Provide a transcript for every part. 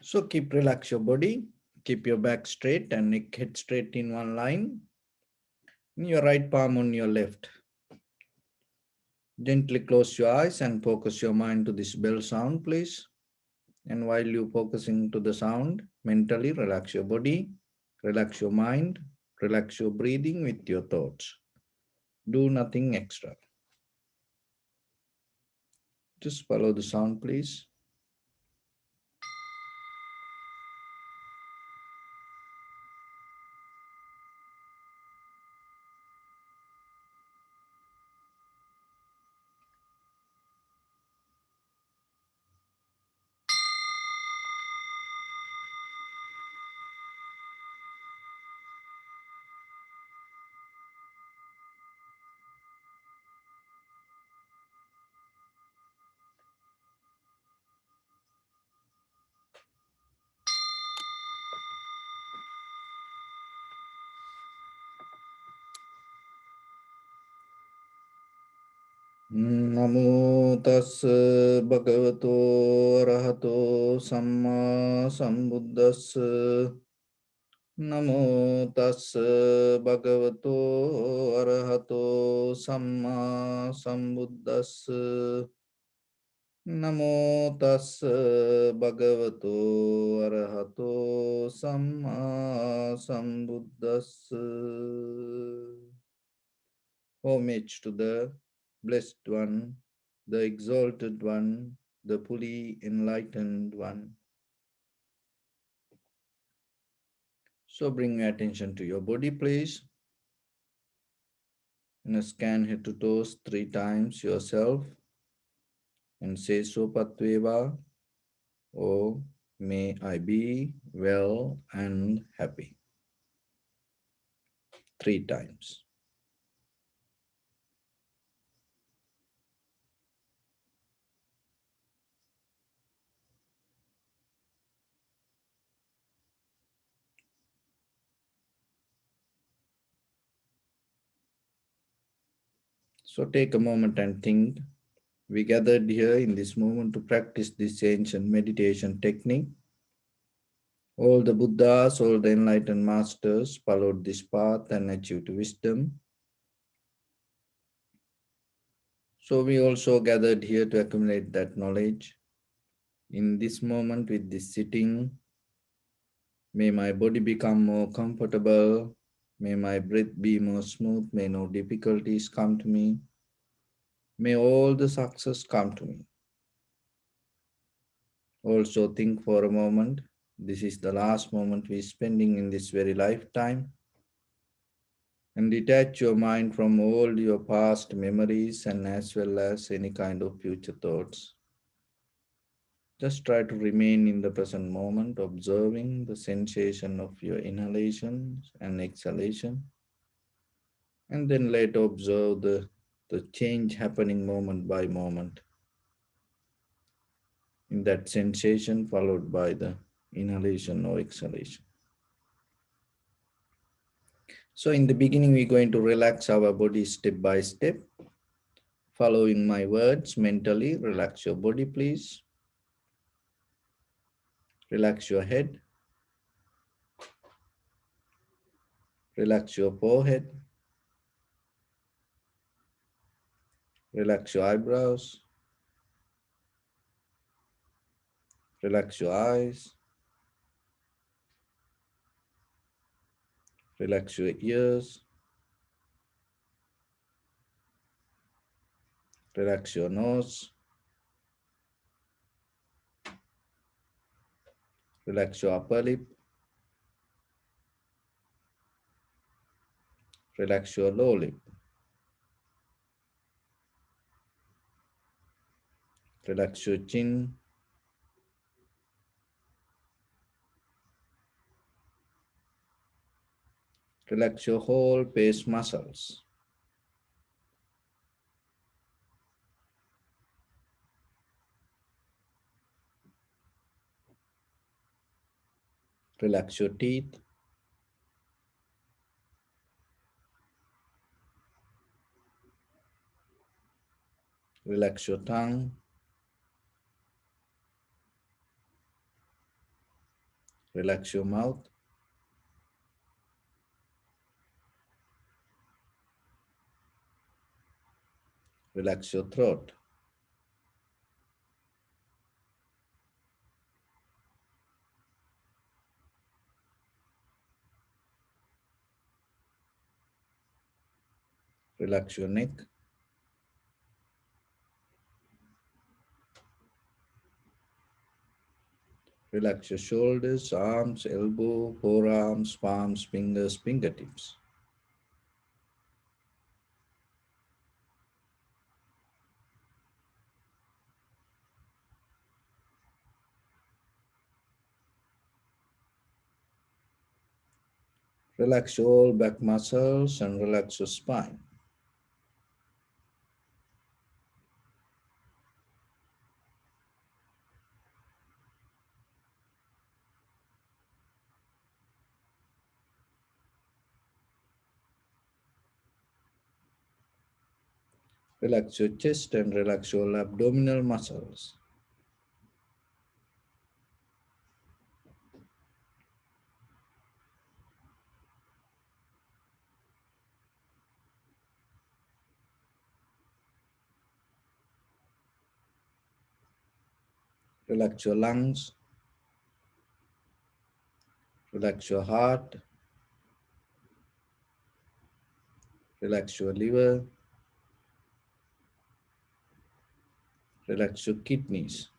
So relax your body, keep your back straight and neck head straight in one line. Your right palm on your left. Gently close your eyes and focus your mind to this bell sound, please. And while you focusing to the sound, mentally relax your body, relax your mind, relax your breathing with your thoughts. Do nothing extra. Just follow the sound, please. Namo tassa bhagavato arahato samma sambuddhassa. Namo tassa bhagavato arahato samma sambuddhassa. Namo tassa bhagavato arahato samma sambuddhassa. Homage to the Blessed One, the Exalted One, the fully enlightened One. So bring your attention to your body, please. And scan head to toes 3 times yourself and say Sopatveva, oh, may I be well and happy. 3 times. So take a moment and think. We gathered here in this moment to practice this ancient meditation technique. All the Buddhas, all the enlightened masters followed this path and achieved wisdom. So we also gathered here to accumulate that knowledge. In this moment with this sitting, may my body become more comfortable. May my breath be more smooth. May no difficulties come to me. May all the success come to me. Also think for a moment. This is the last moment we're spending in this very lifetime. And detach your mind from all your past memories and as well as any kind of future thoughts. Just try to remain in the present moment, observing the sensation of your inhalation and exhalation. And then later observe the change happening moment by moment in that sensation followed by the inhalation or exhalation. So in the beginning, we're going to relax our body step by step. Following my words mentally, relax your body, please. Relax your head. Relax your forehead. Relax your eyebrows. Relax your eyes. Relax your ears. Relax your nose. Relax your upper lip. Relax your lower lip. Relax your chin. Relax your whole face muscles. Relax your teeth. Relax your tongue. Relax your mouth. Relax your throat. Relax your neck. Relax your shoulders, arms, elbow, forearms, palms, fingers, fingertips. Relax all back muscles and relax your spine. Relax your chest and relax your abdominal muscles. Relax your lungs. Relax your heart. Relax your liver. Relax your kidneys.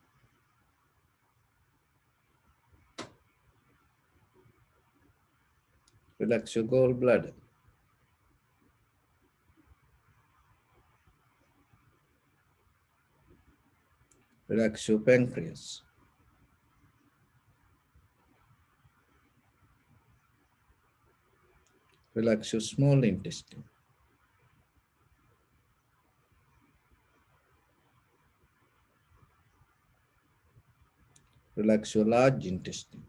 Relax your gallbladder. Relax your pancreas. Relax your small intestine. Relax your large intestine.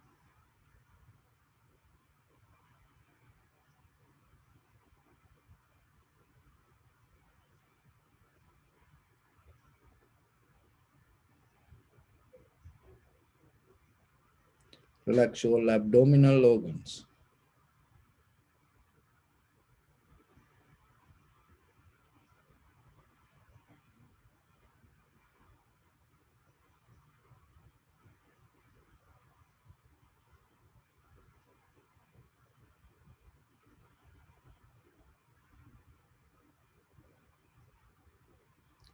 Relax all abdominal organs.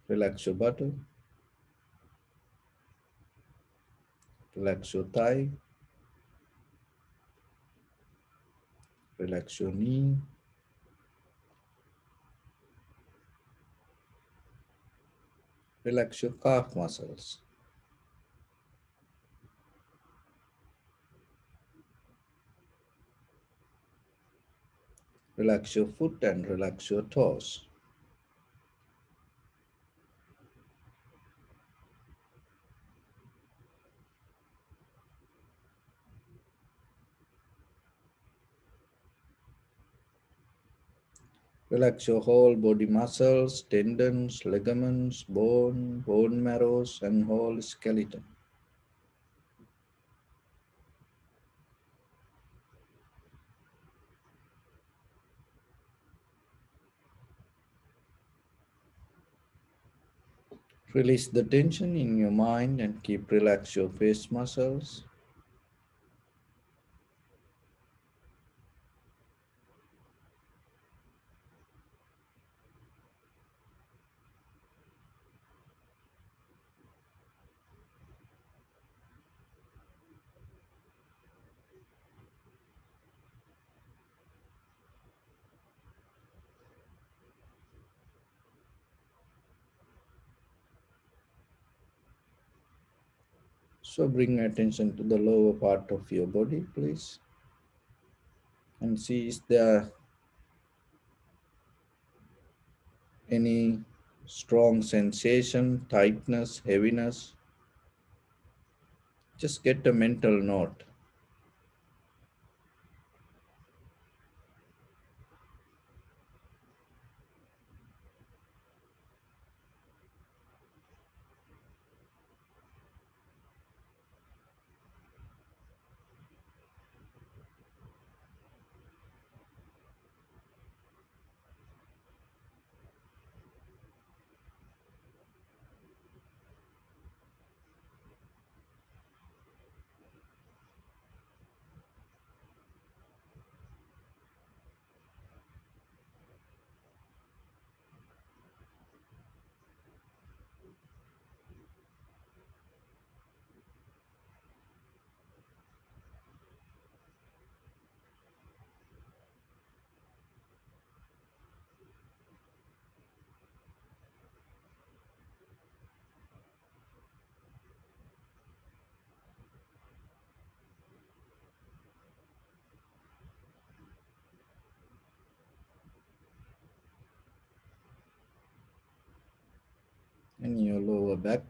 Relax your buttock. Relax your thigh. Relax your knee. Relax your calf muscles. Relax your foot and relax your toes. Relax your whole body muscles, tendons, ligaments, bone marrows, and whole skeleton. Release the tension in your mind and keep relax your face muscles. So bring attention to the lower part of your body, please, and see is there any strong sensation, tightness, heaviness. Just get a mental note. and your lower back,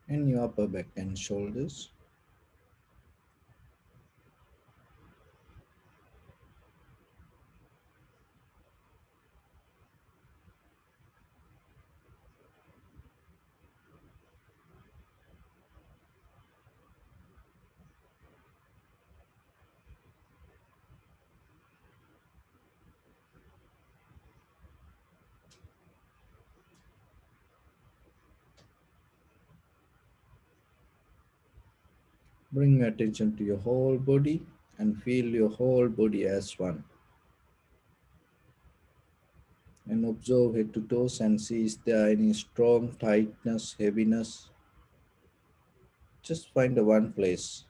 and your upper back and shoulders. Bring your attention to your whole body and feel your whole body as one. And observe head to toes and see is there any strong tightness, heaviness. Just find the one place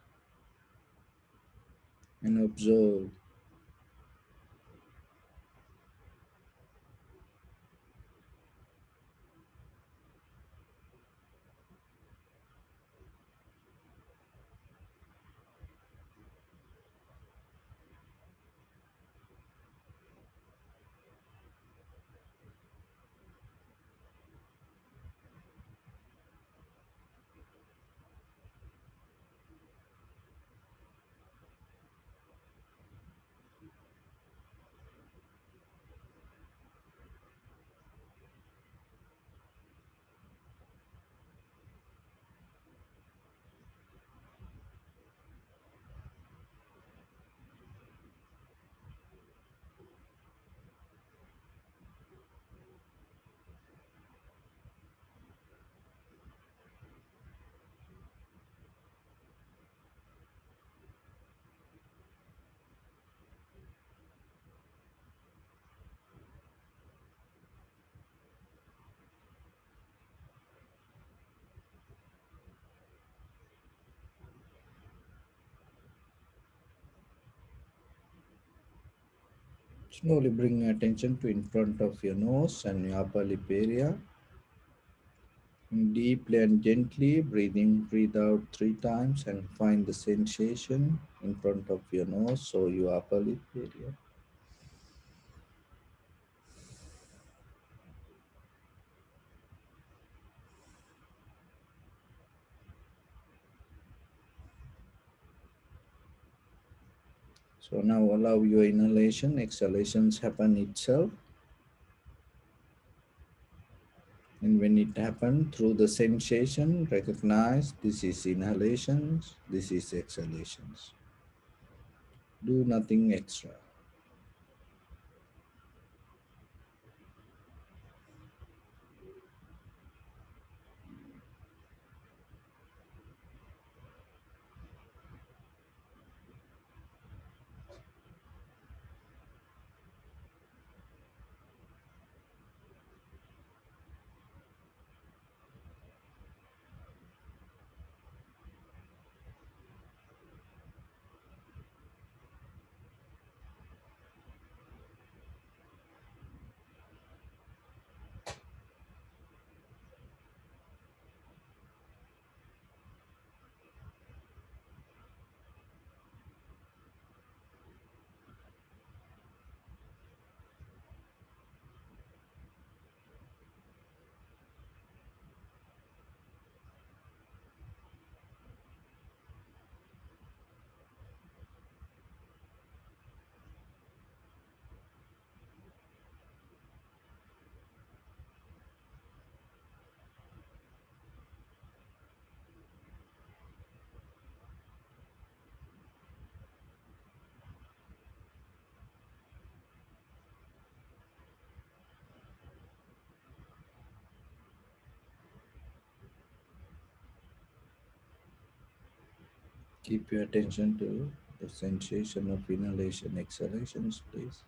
and observe. Slowly bring your attention to in front of your nose and your upper lip area. Deeply and gently breathe in, breathe out 3 times and find the sensation in front of your nose or your upper lip area. So now allow your inhalation, exhalations happen itself. And when it happens through the sensation, recognize this is inhalations, this is exhalations. Do nothing extra. Keep your attention to the sensation of inhalation, exhalations, please.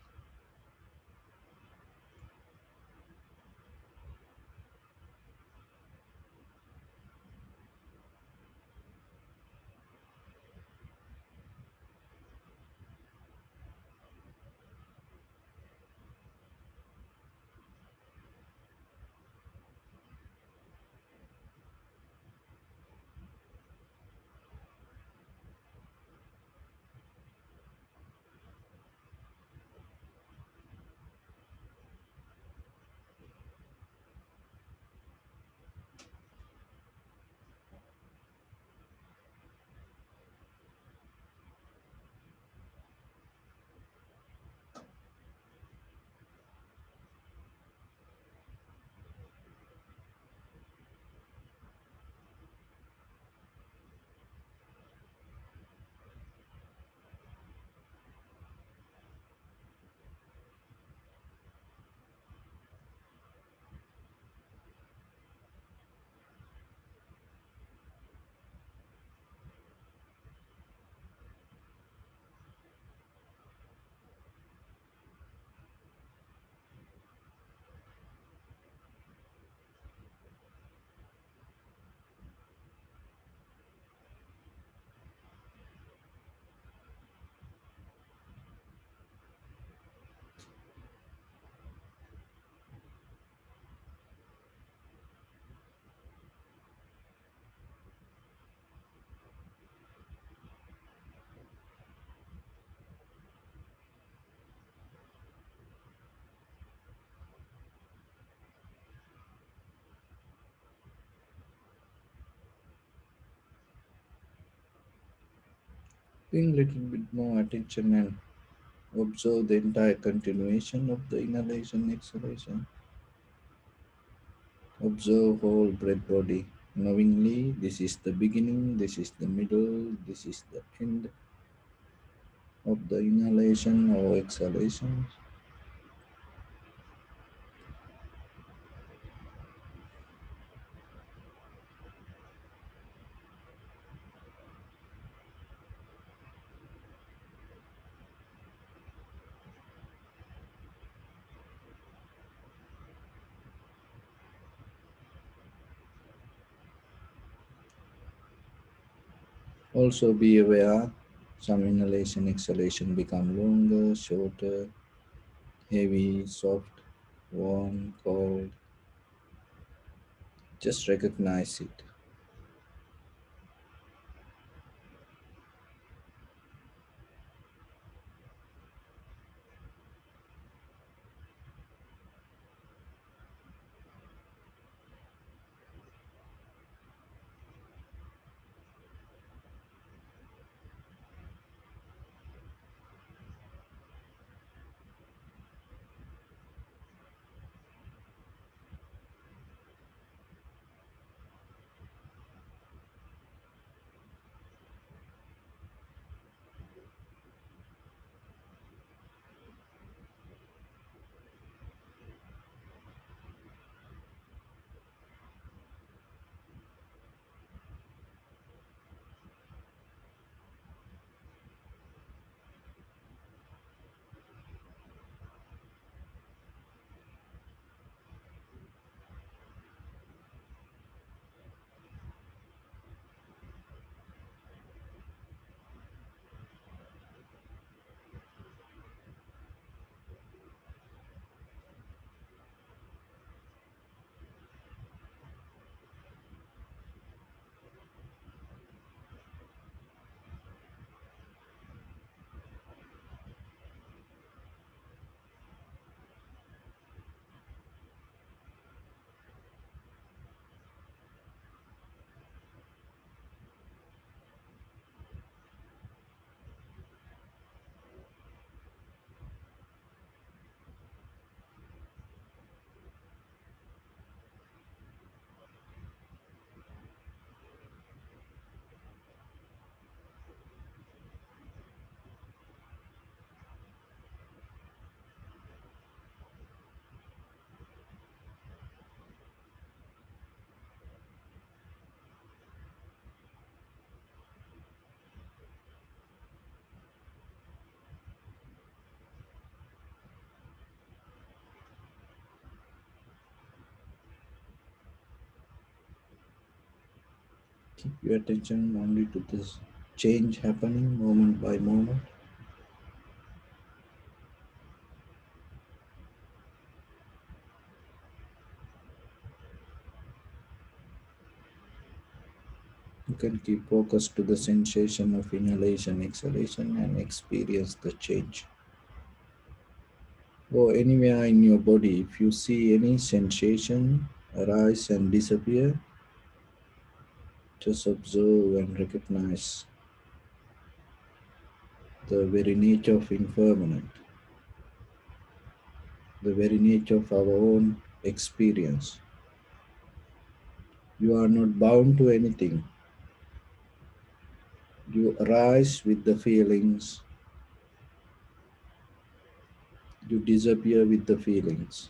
Paying little bit more attention and observe the entire continuation of the inhalation exhalation. Observe whole breath body. Knowingly, this is the beginning, this is the middle, this is the end of the inhalation or exhalation. Also be aware some inhalation exhalation become longer, shorter, heavy, soft, warm, cold. Just recognize it. Keep your attention only to this change happening moment by moment. You can keep focus to the sensation of inhalation, exhalation, and experience the change. Or anywhere in your body, if you see any sensation arise and disappear, just observe and recognize the very nature of impermanent, the very nature of our own experience. You are not bound to anything. You arise with the feelings, you disappear with the feelings.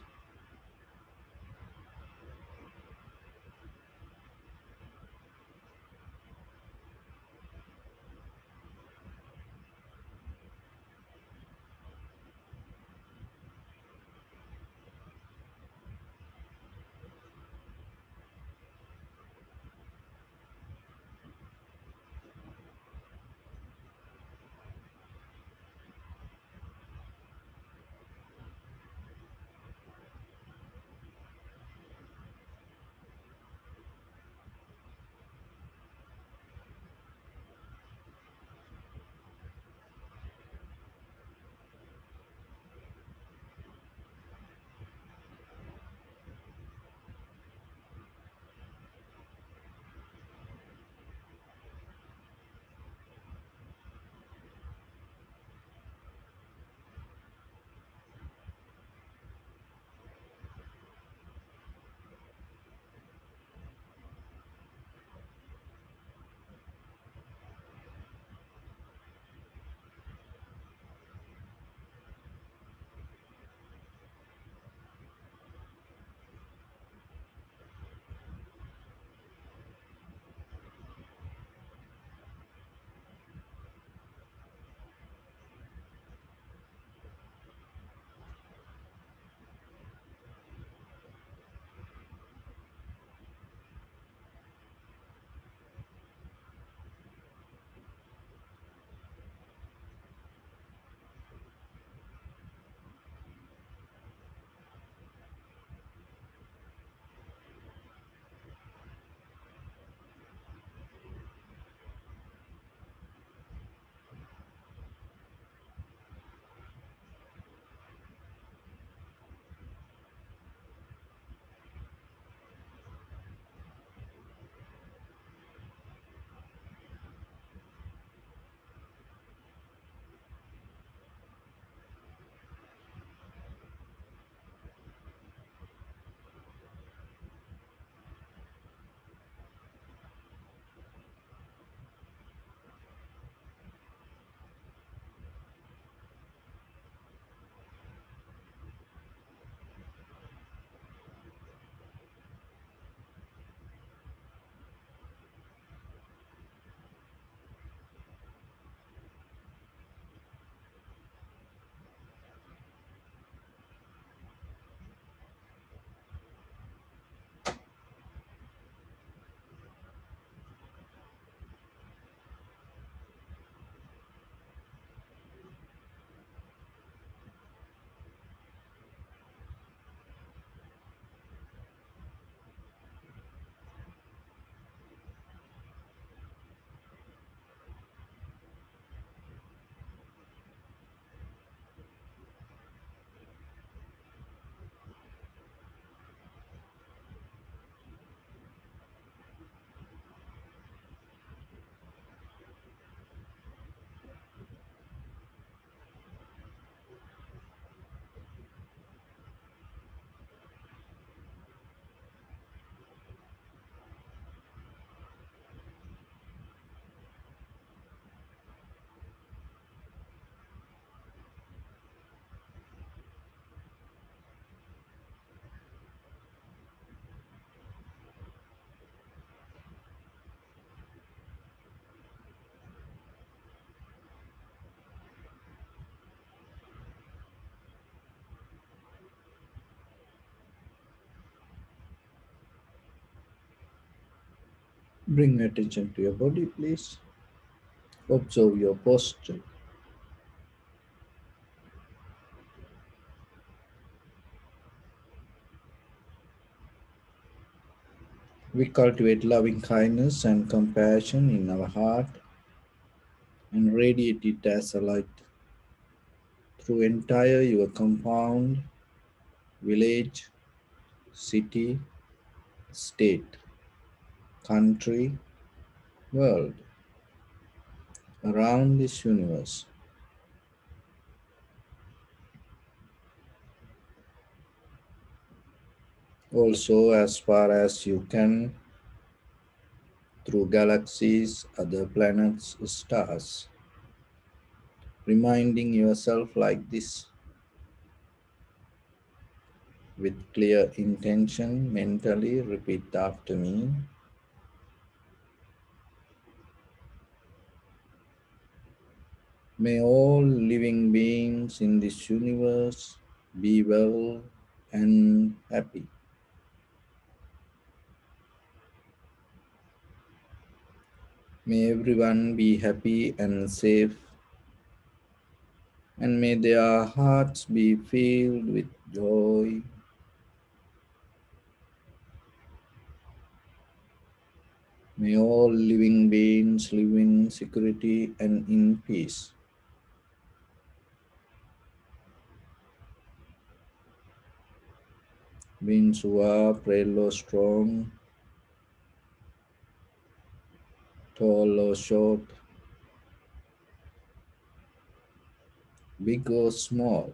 Bring attention to your body, please. Observe your posture. We cultivate loving kindness and compassion in our heart and radiate it as a light through entire your compound, village, city, state, country, world, around this universe. Also, as far as you can, through galaxies, other planets, stars. Reminding yourself like this with clear intention, mentally repeat after me. May all living beings in this universe be well and happy. May everyone be happy and safe, and may their hearts be filled with joy. May all living beings live in security and in peace. Beings who are frail or strong, tall or short, big or small,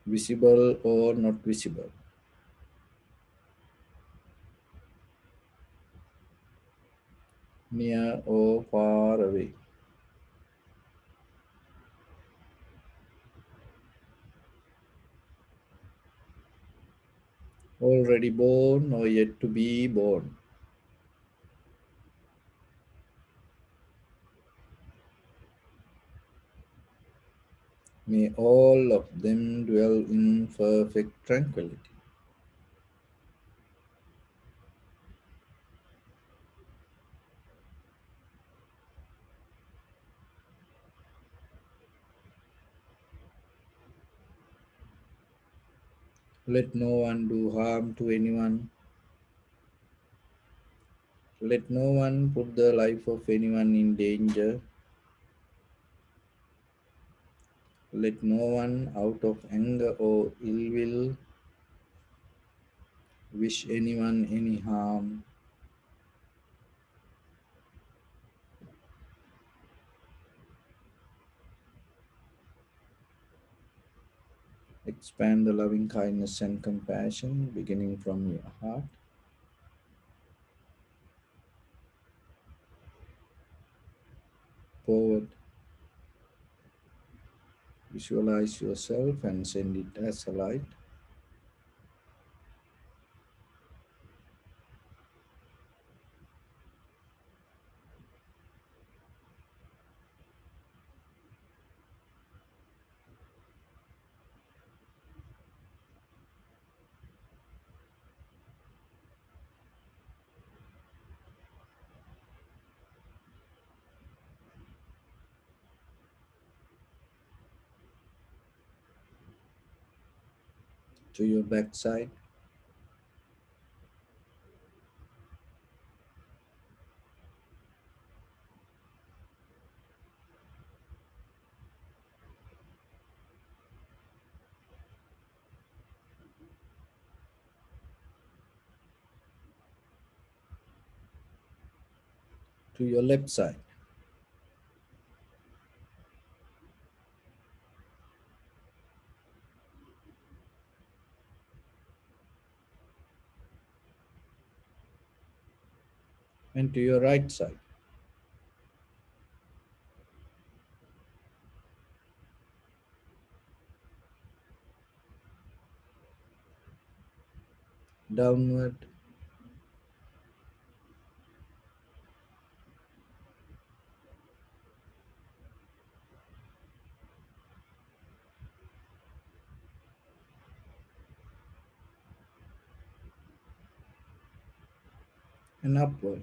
visible or not visible, near or far away, already born or yet to be born. May all of them dwell in perfect tranquility. Let no one do harm to anyone. Let no one put the life of anyone in danger. Let no one, out of anger or ill will, wish anyone any harm. Expand the loving kindness and compassion beginning from your heart. Forward, visualize yourself and send it as a light to your backside, to your left side, and to your right side. Downward, and upward.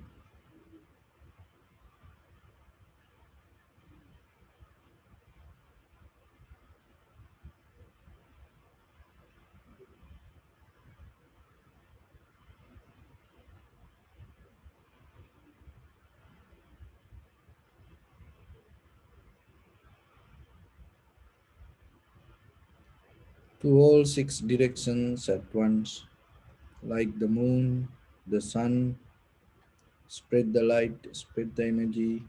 To all six directions at once, like the moon, the sun, spread the light, spread the energy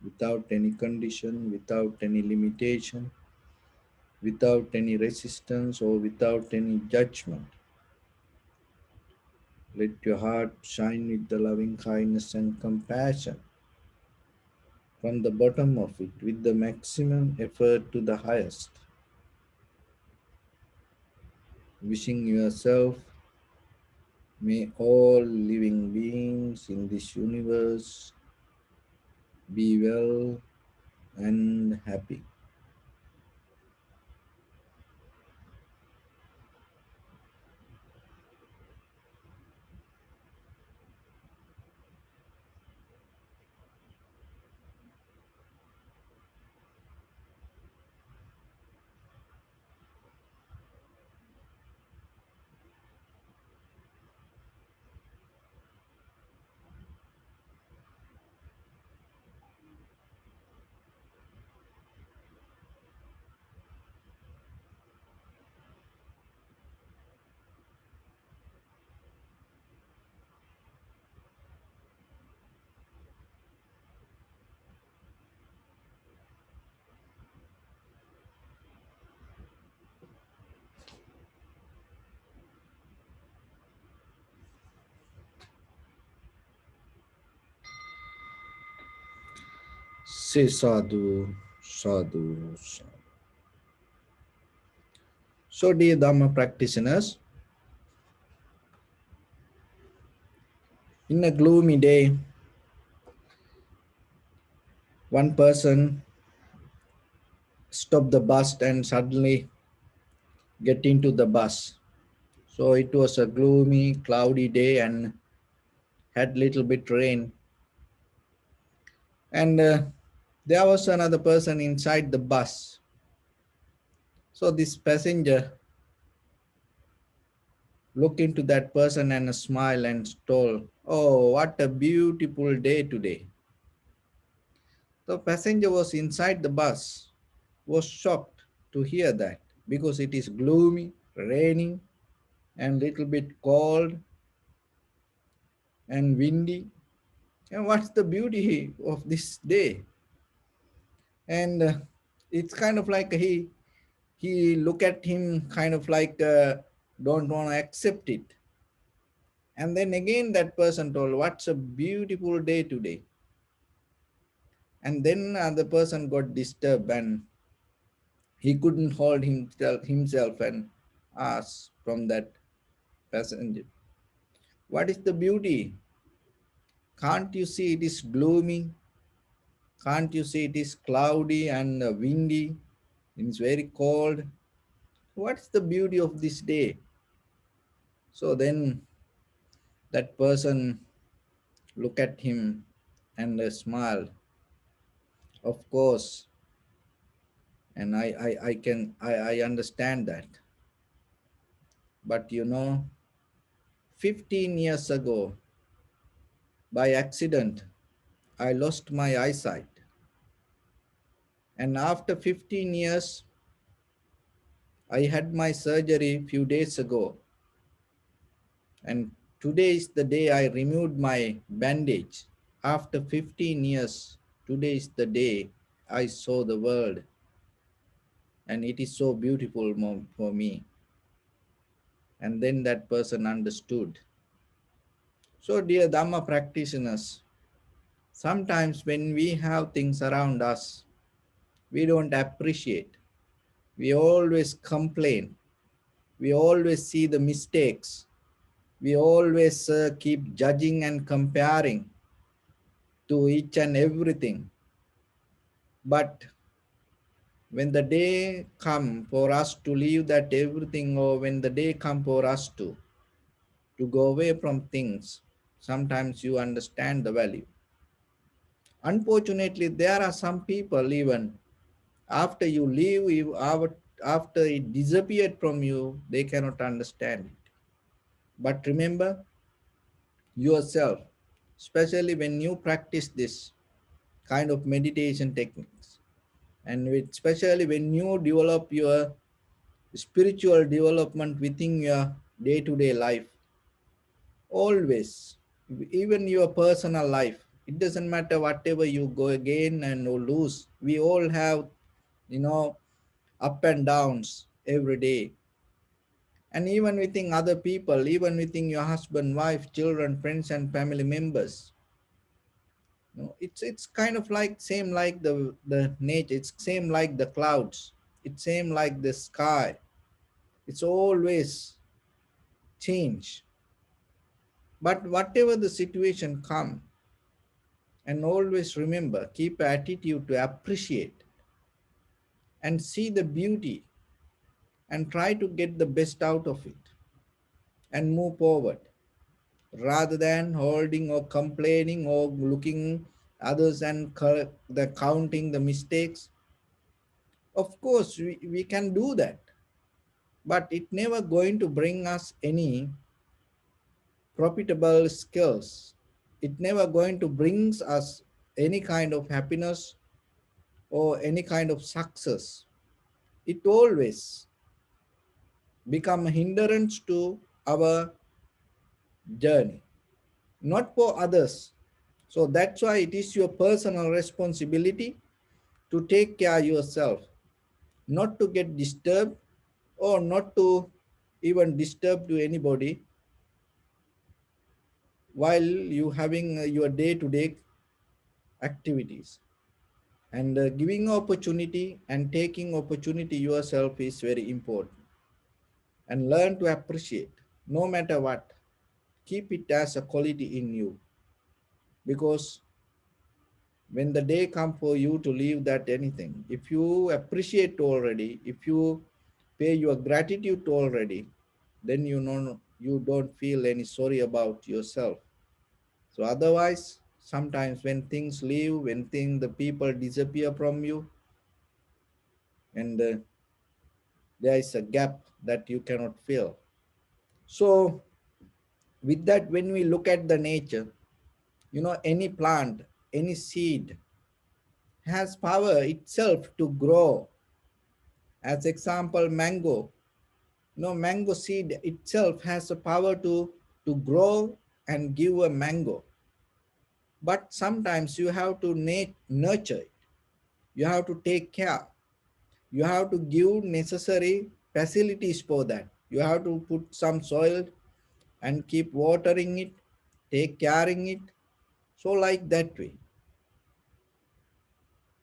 without any condition, without any limitation, without any resistance, or without any judgment. Let your heart shine with the loving kindness and compassion from the bottom of it with the maximum effort to the highest. Wishing yourself, may all living beings in this universe be well and happy. Say sadhu, sadhu, sadhu. So, dear Dhamma practitioners, in a gloomy day, one person stopped the bus and suddenly get into the bus. So it was a gloomy, cloudy day and had little bit rain. And there was another person inside the bus. So this passenger looked into that person and smiled and told, "Oh, what a beautiful day today." The passenger was inside the bus, was shocked to hear that because it is gloomy, raining, and little bit cold and windy. And what's the beauty of this day? And it's kind of like he look at him kind of like don't want to accept it. And then again that person told, "What's a beautiful day today." And then the person got disturbed and he couldn't hold himself and asked from that passenger, "What is the beauty? Can't you see it is gloomy? Can't you see it is cloudy and windy? It's very cold. What's the beauty of this day?" So then that person looked at him and smiled. Of course, and I understand that. But 15 years ago, by accident, I lost my eyesight. And after 15 years, I had my surgery few days ago. And today is the day I removed my bandage. After 15 years, today is the day I saw the world. And it is so beautiful for me. And then that person understood. So, dear Dhamma practitioners, sometimes when we have things around us, we don't appreciate. We always complain. We always see the mistakes. We always keep judging and comparing to each and everything. But when the day come for us to leave that everything, or when the day come for us to go away from things, sometimes you understand the value. Unfortunately, there are some people, even after you leave, after it disappeared from you, they cannot understand it. But remember yourself, especially when you practice this kind of meditation techniques, and especially when you develop your spiritual development within your day-to-day life, always, even your personal life, it doesn't matter whatever you go again and or lose, we all have, you know, up and downs every day. And even within other people, even within your husband, wife, children, friends and family members, it's kind of like same like the nature, it's same like the clouds, it's same like the sky, it's always change. But whatever the situation come, and always remember, keep attitude to appreciate and see the beauty and try to get the best out of it and move forward, rather than holding or complaining or looking others and the counting the mistakes. Of course we can do that, but it never going to bring us any profitable skills. It never going to brings us any kind of happiness or any kind of success. It always become a hindrance to our journey, not for others. So that's why it is your personal responsibility to take care yourself, not to get disturbed or not to even disturb to anybody while you having your day-to-day activities. And giving opportunity and taking opportunity yourself is very important. And learn to appreciate no matter what. Keep it as a quality in you, because when the day come for you to leave that anything, if you appreciate already, if you pay your gratitude already, then you know you don't feel any sorry about yourself. So otherwise, sometimes when things leave, when the people disappear from you, and there is a gap that you cannot fill. So with that, when we look at the nature, any plant, any seed has power itself to grow. As example, mango. Mango seed itself has the power to grow and give a mango. But sometimes you have to nurture it. You have to take care. You have to give necessary facilities for that. You have to put some soil and keep watering it, take caring it. So like that way.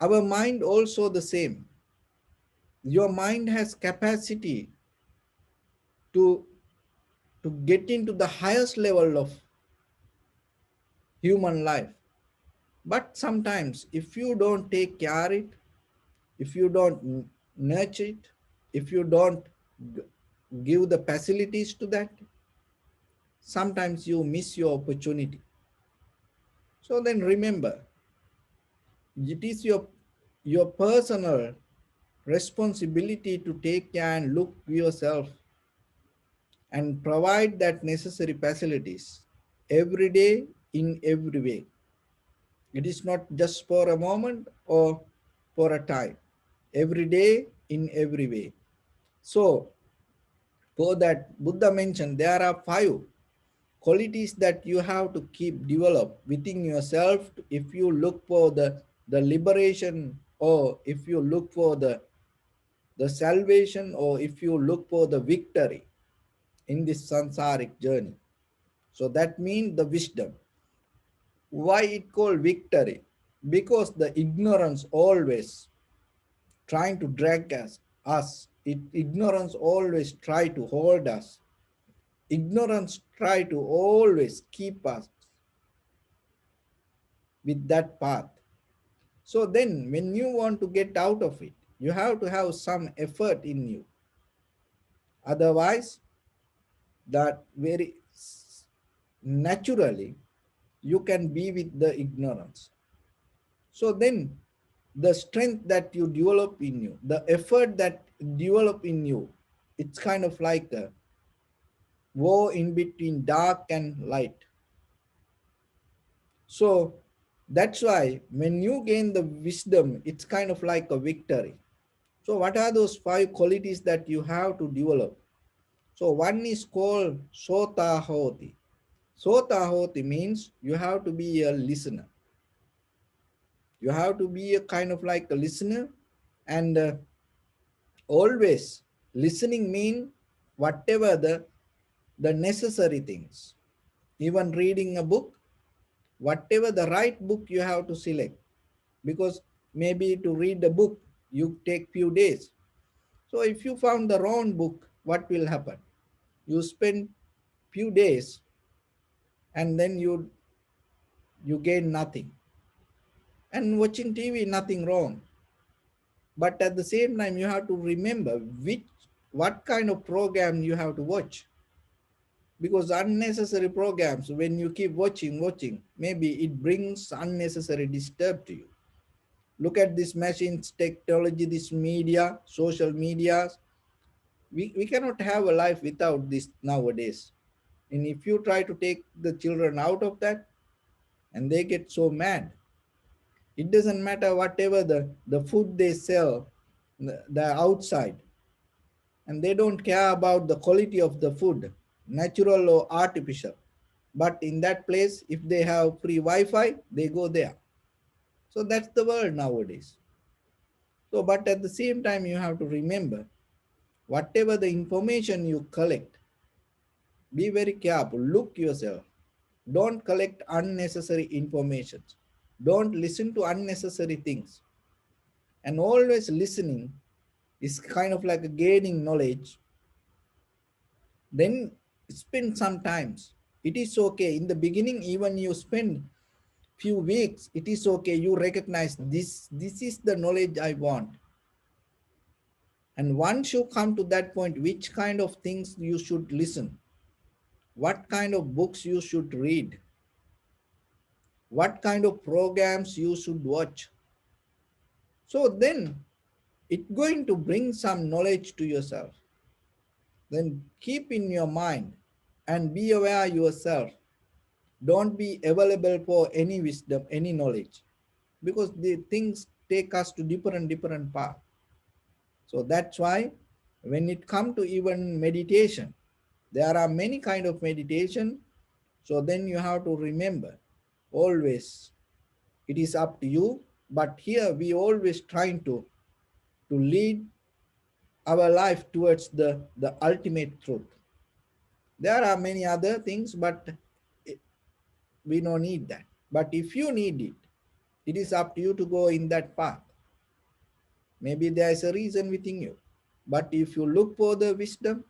Our mind also the same. Your mind has capacity to get into the highest level of human life. But sometimes if you don't take care it, if you don't nurture it, if you don't g- give the facilities to that, sometimes you miss your opportunity. So then remember, it is your personal responsibility to take care and look yourself and provide that necessary facilities every day in every way. It is not just for a moment or for a time. Every day in every way. So for that, Buddha mentioned there are 5 qualities that you have to keep develop within yourself if you look for the liberation, or if you look for the salvation, or if you look for the victory in this sansaric journey. So that means the wisdom. Why it called victory? Because the ignorance always trying to drag us. Ignorance always try to hold us. Ignorance try to always keep us with that path. So then when you want to get out of it, you have to have some effort in you. Otherwise, that very naturally you can be with the ignorance. So then the strength that you develop in you, the effort that develop in you, it's kind of like a war in between dark and light. So that's why when you gain the wisdom, it's kind of like a victory. So what are those five qualities that you have to develop? So one is called sotahoti. Sotahoti means you have to be a listener. You have to be a kind of like a listener, and always listening mean whatever the necessary things. Even reading a book, whatever the right book you have to select, because maybe to read the book you take few days. So if you found the wrong book, what will happen? You spend few days and then you gain nothing. And watching TV, nothing wrong, but at the same time you have to remember what kind of program you have to watch, because unnecessary programs, when you keep watching, maybe it brings unnecessary disturb to you. Look at this machines technology, this media, social medias. We cannot have a life without this nowadays. And if you try to take the children out of that, and they get so mad, it doesn't matter whatever the food they sell, the outside, and they don't care about the quality of the food, natural or artificial. But in that place, if they have free Wi-Fi, they go there. So that's the world nowadays. So, but at the same time, you have to remember, whatever the information you collect, be very careful. Look yourself. Don't collect unnecessary information. Don't listen to unnecessary things. And always listening is kind of like a gaining knowledge. Then spend some times. It is okay. In the beginning, even you spend few weeks, it is okay. You recognize this is the knowledge I want. And once you come to that point, which kind of things you should listen, what kind of books you should read, what kind of programs you should watch. So then it's going to bring some knowledge to yourself. Then keep in your mind and be aware yourself. Don't be available for any wisdom, any knowledge, because the things take us to different path. So that's why when it come to even meditation, there are many kind of meditation. So then you have to remember, always it is up to you. But here we always trying to lead our life towards the ultimate truth. There are many other things, but we don't need that. But if you need it, it is up to you to go in that path. Maybe there is a reason within you. But if you look for the wisdom,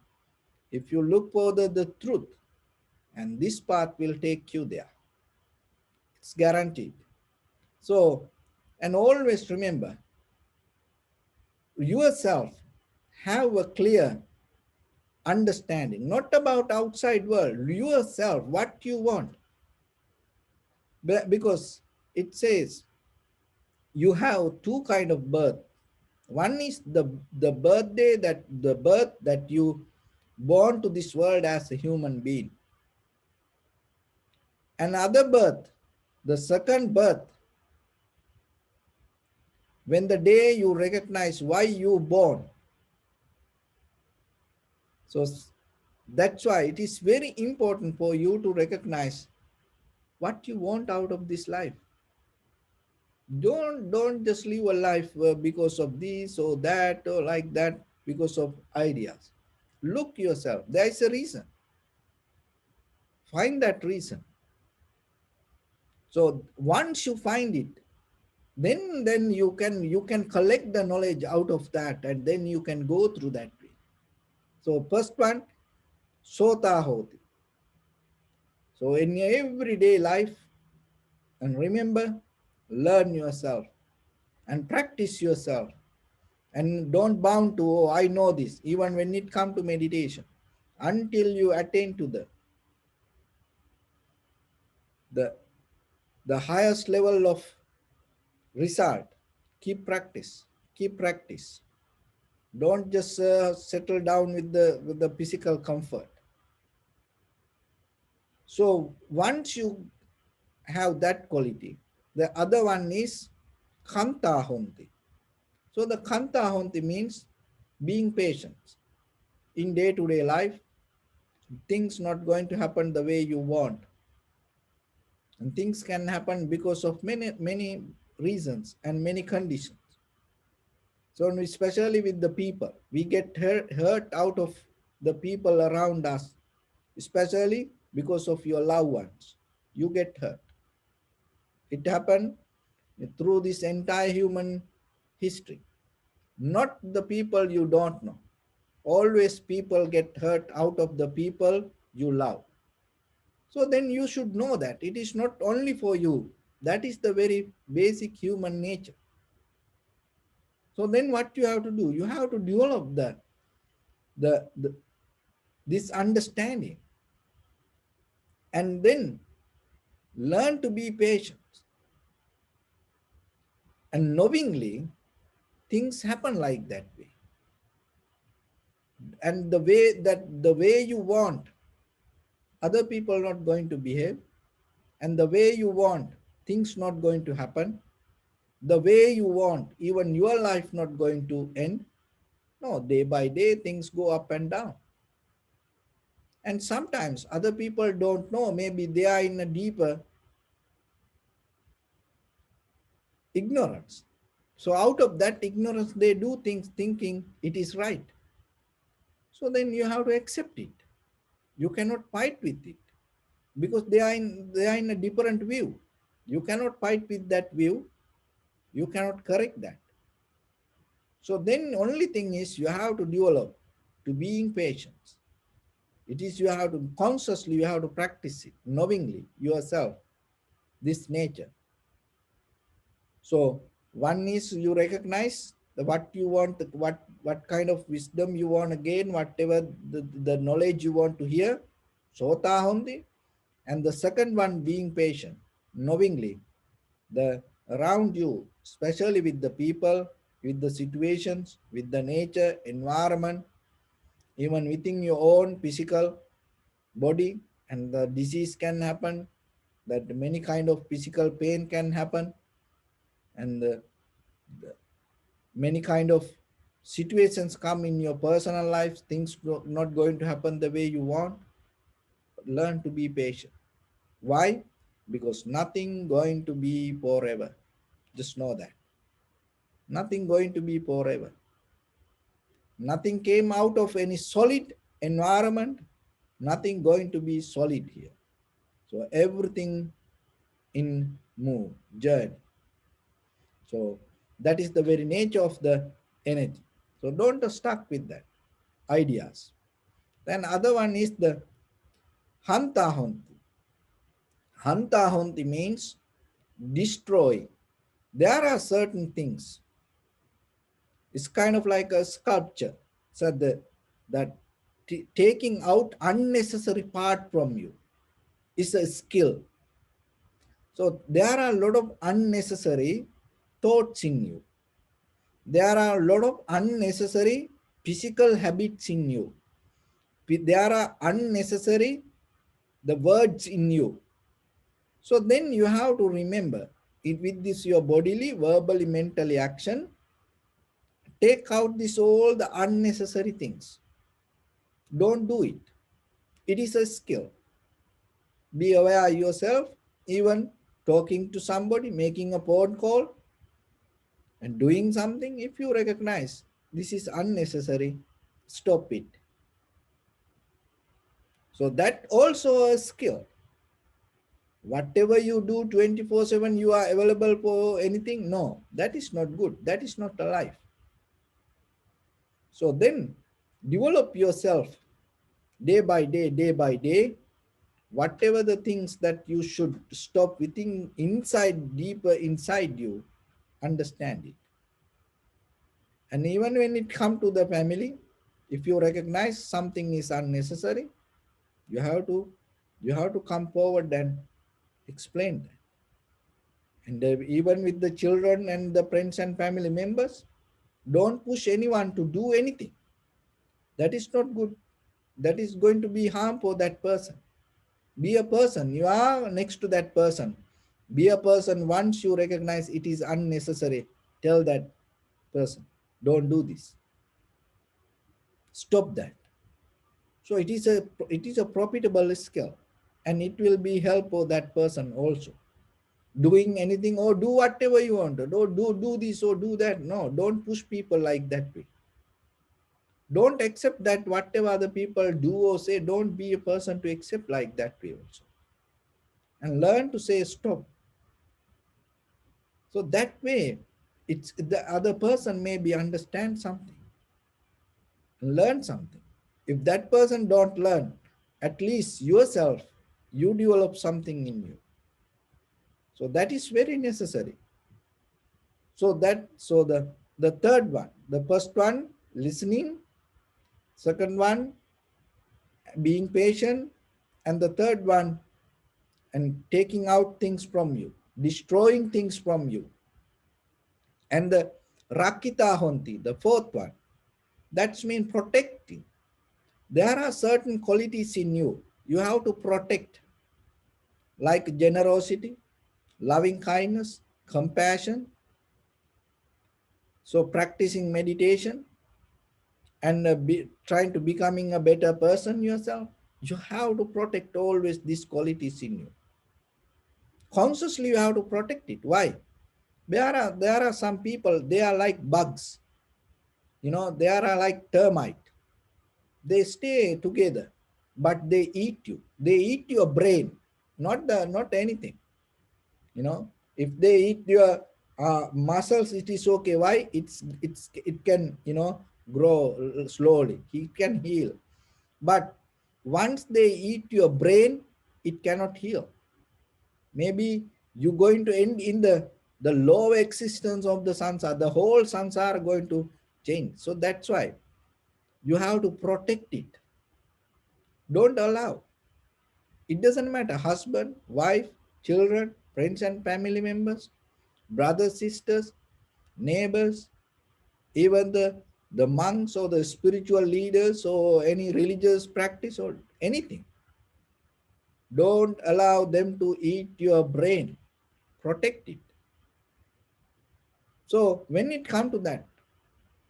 if you look for the truth, and this path will take you there. It's guaranteed. So, and always remember, yourself have a clear understanding, not about outside world, yourself, what you want. Because it says you have two kind of birth. One is the birthday, that the birth that you born to this world as a human being. Another birth, the second birth, when the day you recognize why you born. So that's why it is very important for you to recognize what you want out of this life. Don't just live a life because of this or that or like that, because of ideas. Look yourself. There is a reason. Find that reason. So once you find it, then you can collect the knowledge out of that, and then you can go through that way. So first one, sota hoti. So in your everyday life, and remember, learn yourself and practice yourself, and don't bound to, oh, I know this. Even when it comes to meditation, until you attain to the the highest level of result. Keep practice. Don't just settle down with the physical comfort. So once you have that quality, the other one is kanta honti. So the kanta honti means being patient in day-to-day life. Things not going to happen the way you want, and things can happen because of many reasons and many conditions. So especially with the people, we get hurt out of the people around us, especially because of your loved ones. You get hurt. It happened through this entire human history. Not the people you don't know. Always people get hurt out of the people you love. So then you should know that it is not only for you. That is the very basic human nature. So then what you have to do? You have to develop the this understanding, and then learn to be patient. And knowingly, things happen like that way. And the way you want, other people not going to behave, and the way you want, things not going to happen, the way you want, even your life not going to end. No, day by day, things go up and down. And sometimes other people don't know, maybe they are in a deeper ignorance. So out of that ignorance, they do things thinking it is right. So then you have to accept it. You cannot fight with it because they are in a different view. You cannot fight with that view. You cannot correct that. So then only thing is you have to develop to being patient. It is you have to consciously, you have to practice it knowingly yourself, this nature. So one is you recognize what you want, what kind of wisdom you want to gain, whatever the knowledge you want to hear, sota hundi. And the second one being patient, knowingly the around you, especially with the people, with the situations, with the nature, environment, even within your own physical body, and the disease can happen, that many kind of physical pain can happen, and the many kind of situations come in your personal life, things not going to happen the way you want. Learn to be patient. Why? Because nothing going to be forever. Just know that nothing going to be forever. Nothing came out of any solid environment. Nothing going to be solid here. So everything in move, journey. So that is the very nature of the energy. So don't stuck with that ideas. Then other one is the hanta honti. Hanta honti means destroy. There are certain things. It's kind of like a sculpture. So that taking out unnecessary part from you is a skill. So there are a lot of unnecessary thoughts in you. There are a lot of unnecessary physical habits in you. There are unnecessary the words in you. So then you have to remember it with this your bodily, verbally, mentally action. Take out this all the unnecessary things. Don't do it. It is a skill. Be aware yourself, even talking to somebody, making a phone call, and doing something. If you recognize this is unnecessary, stop it. So that also a skill. Whatever you do 24/7, you are available for anything. No, that is not good. That is not a life. So then develop yourself day by day, day by day. Whatever the things that you should stop within inside, deeper inside you, understand it. And even when it comes to the family, if you recognize something is unnecessary, you have to come forward and explain that. And even with the children and the friends and family members, don't push anyone to do anything. That is not good. That is going to be harm for that person. Be a person. You are next to that person. Be a person. Once you recognize it is unnecessary, tell that person, don't do this. Stop that. So it is a profitable skill, and it will be help for that person also. Doing anything or do whatever you want to do this or do that. No, don't push people like that way. Don't accept that whatever other people do or say. Don't be a person to accept like that way also, and learn to say stop. So that way, it's the other person maybe understand something, learn something. If that person don't learn, at least yourself, you develop something in you. So that is very necessary. So the third one, the first one, listening. Second one, being patient. And the third one, and taking out things from you, destroying things from you. And the rakita honti, the fourth one, that's mean protecting. There are certain qualities in you you have to protect, like generosity, loving kindness, compassion. So practicing meditation, and trying to becoming a better person yourself, you have to protect always these qualities in you. Consciously you have to protect it. Why? There are some people, they are like bugs. They are like termite. They stay together, but they eat you. They eat your brain, not anything. If they eat your muscles, it is okay. Why? It can grow slowly. It can heal. But once they eat your brain, it cannot heal. Maybe you're going to end in the low existence of the sansar. The whole sansar are going to change. So that's why you have to protect it. Don't allow. It doesn't matter. Husband, wife, children, friends and family members, brothers, sisters, neighbors, even the monks or the spiritual leaders or any religious practice or anything. Don't allow them to eat your brain. Protect it. So when it comes to that,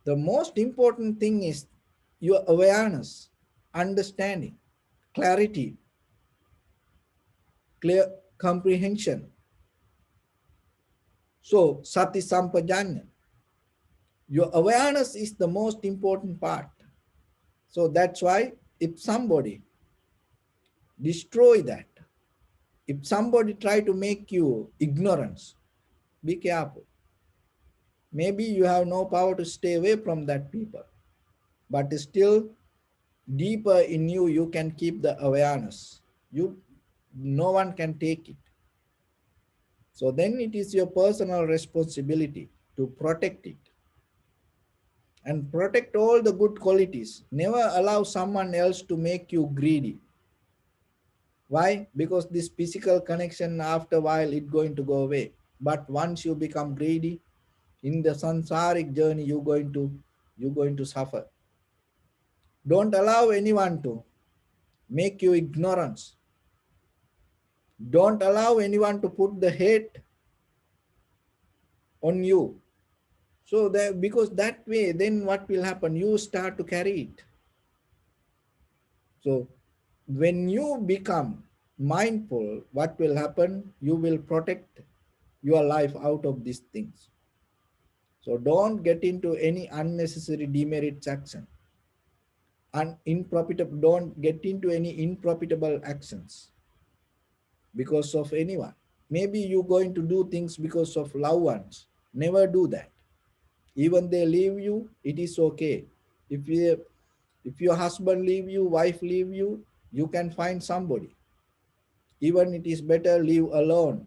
the most important thing is your awareness, understanding, clarity, clear comprehension. So sati sampajanya, your awareness is the most important part. So that's why if somebody destroy that, if somebody try to make you ignorance, be careful. Maybe you have no power to stay away from that people, but still deeper in you, you can keep the awareness. No one can take it. So then it is your personal responsibility to protect it and protect all the good qualities. Never allow someone else to make you greedy. Why? Because this physical connection, after a while, it's going to go away. But once you become greedy, in the sansaric journey, you're going to suffer. Don't allow anyone to make you ignorance. Don't allow anyone to put the hate on you. So that, because that way, then what will happen? You start to carry it. So when you become mindful, what will happen? You will protect your life out of these things. So don't get into any unnecessary demerits action. Don't get into any unprofitable actions because of anyone. Maybe you're going to do things because of loved ones. Never do that. Even they leave you, it is okay. If your husband leave you, wife leave you, you can find somebody. Even it is better leave alone.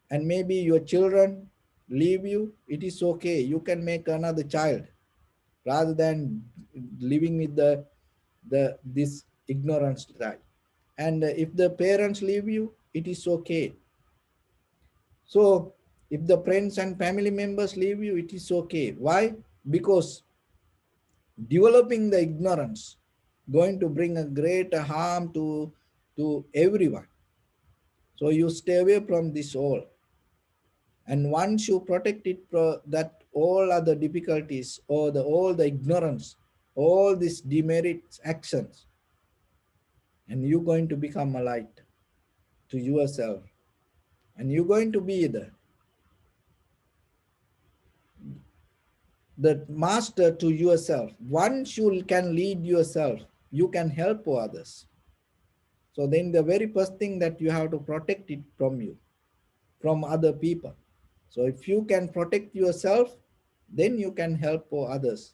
And maybe your children leave you, it is okay. You can make another child rather than living with this ignorance child. And if the parents leave you, it is okay. So if the friends and family members leave you, it is okay. Why? Because developing the ignorance going to bring a great harm to everyone. So you stay away from this all. And once you protect it, that all other difficulties or the all the ignorance, all these demerits actions, and you're going to become a light to yourself, and you're going to be the master to yourself. Once you can lead yourself, you can help others. So then the very first thing that you have to protect it from you, from other people. So if you can protect yourself, then you can help others.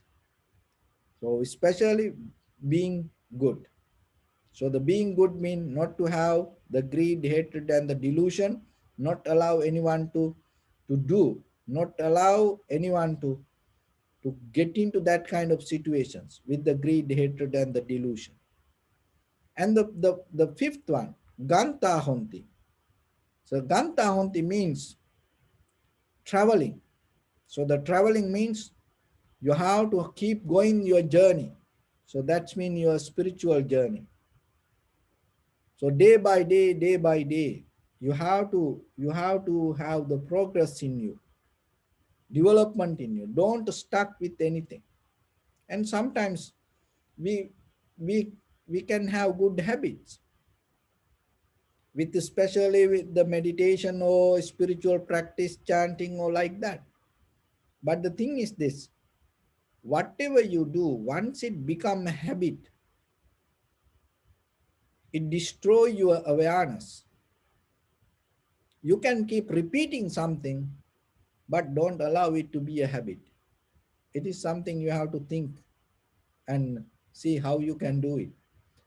So especially being good. So the being good means not to have the greed, hatred, and the delusion, not allow anyone to do, not allow anyone to get into that kind of situations with the greed, hatred, and the delusion. And the fifth one, Ganta Honti. So Ganta Honti means traveling. So the traveling means you have to keep going your journey. So that's mean your spiritual journey. So day by day, you have to have the progress in you, development in you. Don't stuck with anything. And sometimes we we we can have good habits with especially with the meditation or spiritual practice, chanting or like that. But the thing is this: whatever you do, once it become a habit, it destroy your awareness. You can keep repeating something, but don't allow it to be a habit. It is something you have to think and see how you can do it.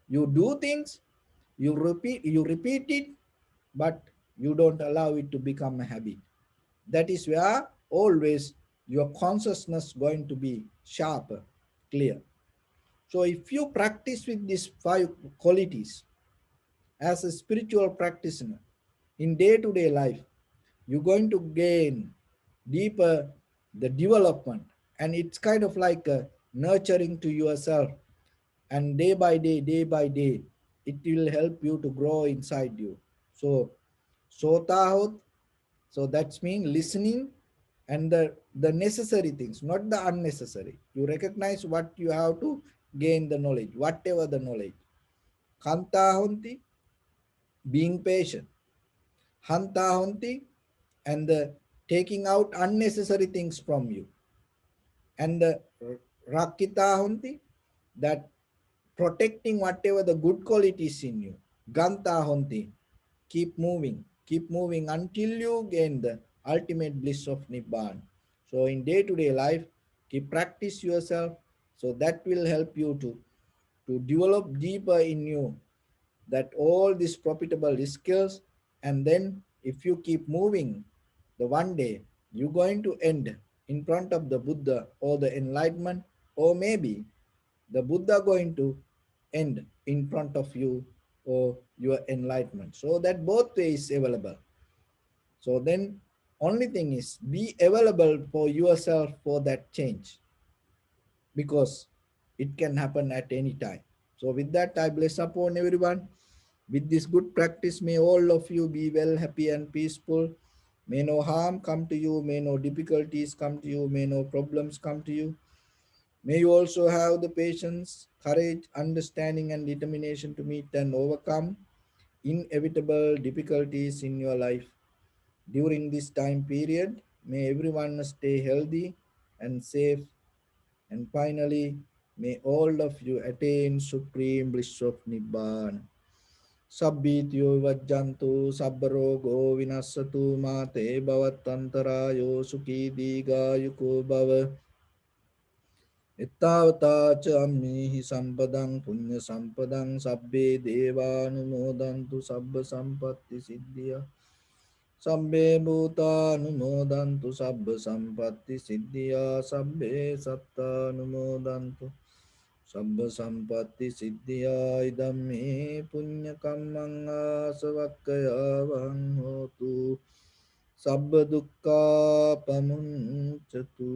You do things, you repeat it, but you don't allow it to become a habit. That is where always your consciousness going to be sharp, clear. So if you practice with these five qualities as a spiritual practitioner in day-to-day life, you're going to gain deeper the development, and it's kind of like a nurturing to yourself, and day by day it will help you to grow inside you. So sotahut, so that's mean listening, and the necessary things, not the unnecessary. You recognize what you have to gain the knowledge, whatever the knowledge. Kantahunti, being patient. Hantahunti, and the taking out unnecessary things from you. And the rakitahunti, that protecting whatever the good qualities in you. Gantahunti, keep moving until you gain the ultimate bliss of Nibbana. So in day-to-day life, keep practice yourself, so that will help you to develop deeper in you that all these profitable skills. And then if you keep moving, the one day you're going to end in front of the Buddha or the enlightenment, or maybe the Buddha going to end in front of you or your enlightenment. So that both ways available. So then only thing is be available for yourself for that change, because it can happen at any time. So with that, I bless upon everyone. With this good practice, may all of you be well, happy, and peaceful. May no harm come to you, may no difficulties come to you, may no problems come to you. May you also have the patience, courage, understanding, and determination to meet and overcome inevitable difficulties in your life. During this time period, may everyone stay healthy and safe. And finally, may all of you attain supreme bliss of Nibbana. Sabbityo vajjantu sabbarogo vinassatu mate bhavatantarayo sukhi digayuko bhava. Ittavata cha ammihi sampadang punya sampadang sabbe devanumodantu sabba sampatti siddhya. Sabbe bhutanumodantu sabba sampatti siddhya. Sabbe sattanumodantu sabba sampatti siddhya. Idam me punya kammang asavakkaya vang hotu. Sabba dukkha pamuncatu.